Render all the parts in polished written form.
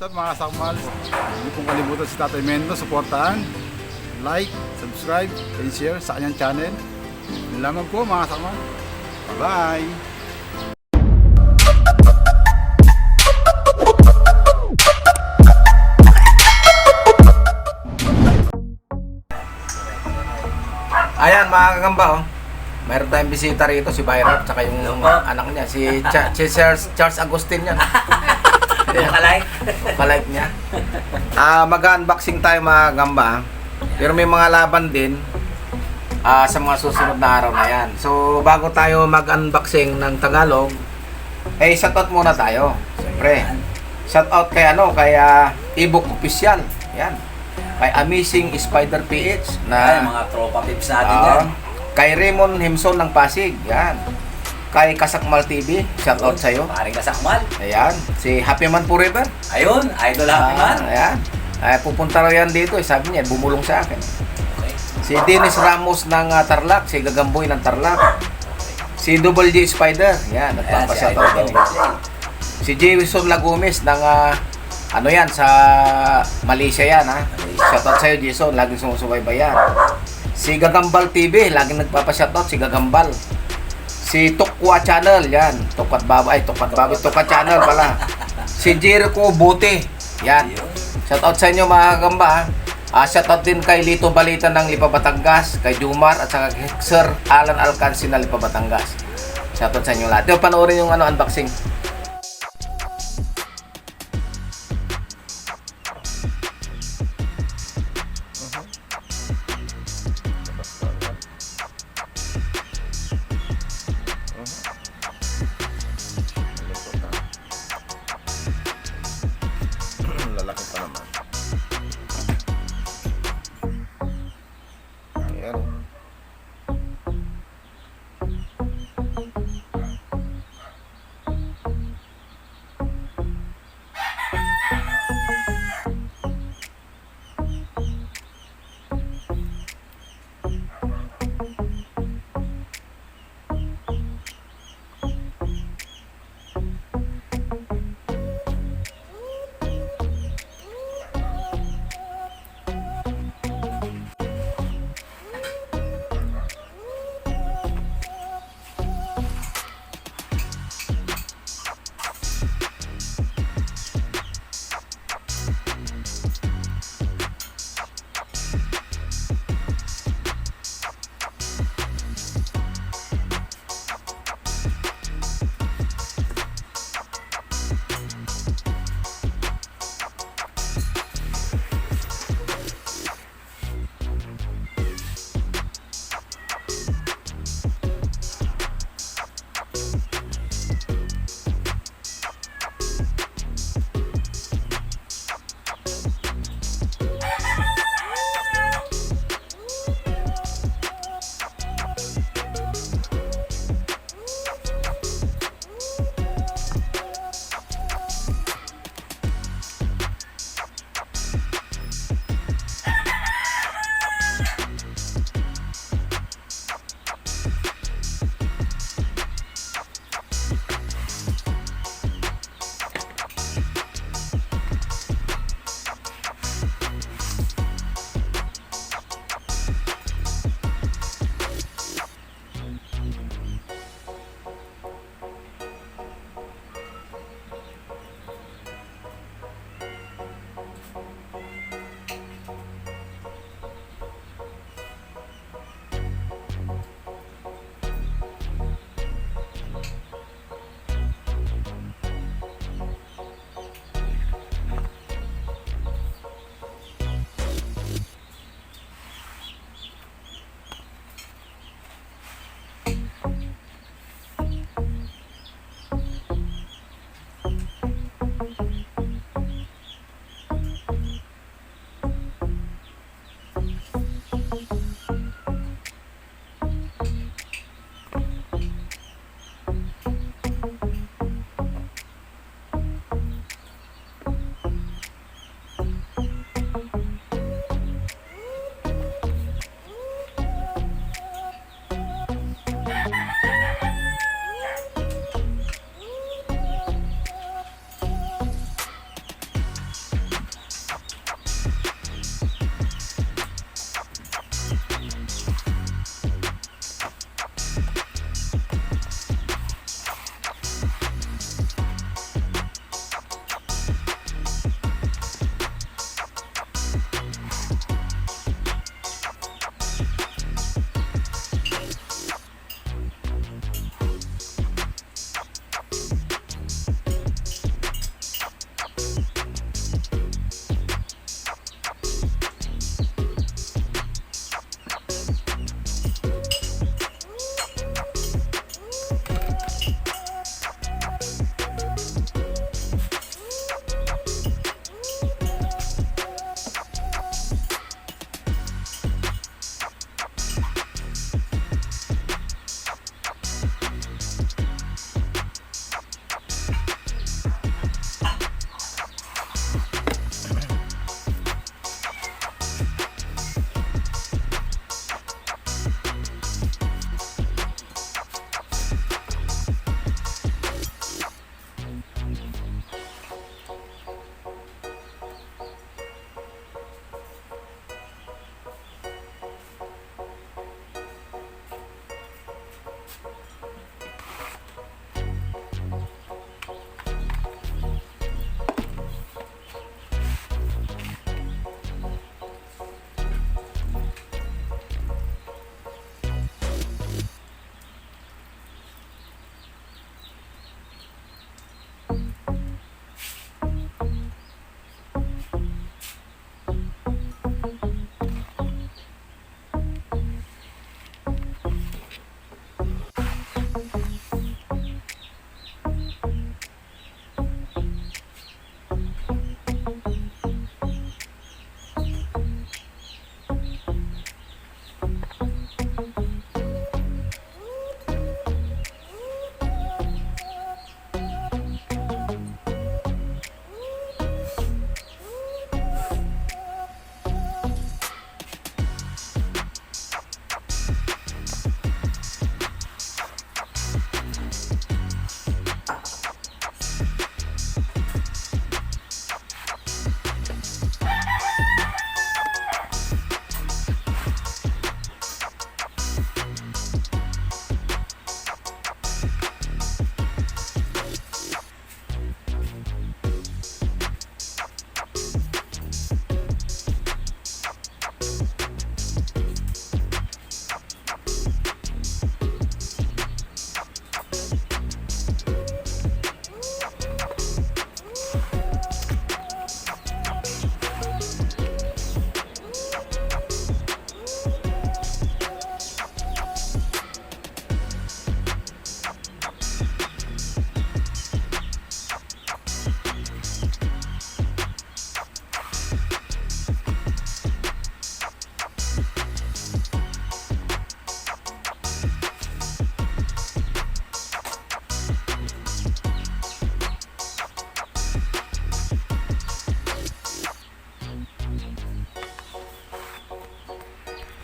What's up mga sakmal? Hindi pong kalimutan si Tatay Mendo, supportahan, like, subscribe, and share sa kanyang channel. Yun lamang po mga sakmal. Bye! Ayan mga kagamba, oh. Mayroon tayong bisita rito, si Byron, tsaka yung anak niya, si Charles Agustin yan. Palike niya. Mag-unboxing tayo mga kagamba, pero may mga laban din sa mga susunod na araw na yan. So bago tayo mag-unboxing ng Tagalog, shoutout muna tayo. Siyempre, shoutout kay Ebook Official. Yan. Kay Amazing Spider PH na mga tropa tips natin yan. Kay Raymond Himson ng Pasig, yan. Kay Kasakmal TV, shoutout sa'yo. Paring Kasakmal. Ayan, si Happy Man Forever. Ayun, idol Happy Man. Ayan. Pupunta raw yan dito, sabi niya, bumulong sa akin. Okay. Si Dennis Ramos ng Tarlac, si Gagamboy ng Tarlac. Si Double J Spider, yan, nagpapashoutout din. Si Jason Lagumes ng sa Malaysia yan, ha. Shoutout sa'yo, Jason, laging sumusubaybay yan. Si Gagambal TV, laging nagpapa-shoutout si Gagambal. Si Tukwa Channel, yan. Tukwa Channel pala. Si Jericho Buti, yan. Shoutout sa inyo mga kagamba, ha. Shoutout din kay Lito Balita ng Lipa Batangas, kay Jumar at saka kay Sir Alan Alcansi ng Lipa Batangas. Shoutout sa inyo lahat. Ito, panoorin yung unboxing. Lalaki pa naman. Ayan.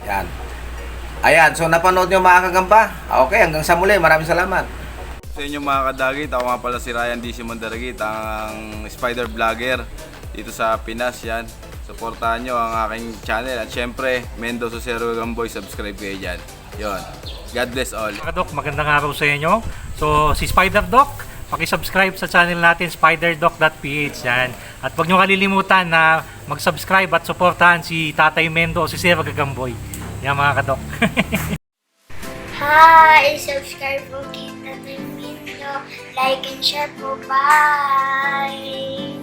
Yan. Ayan, so napanood nyo mga kagamba. Okay, hanggang sa muli. Maraming salamat. Sa inyo mga kadagit, ako nga pala si Ryan D. Simondaragit, ang spider vlogger dito sa Pinas. Yan, supportahan nyo ang aking channel. At syempre, Mendo Susero Gamboy, subscribe kayo dyan. Yon. God bless all. Mga Doc, magandang araw sa inyo. So, si Spider Doc, paki-subscribe sa channel natin, spiderdoc.ph yan. At huwag nyo kalilimutan na mag-subscribe at supportahan si Tatay Mendo o si Sir Gagamboy. Yan mga kadok. Hi! Subscribe po kay Tatay Mindo. Like and share po. Bye!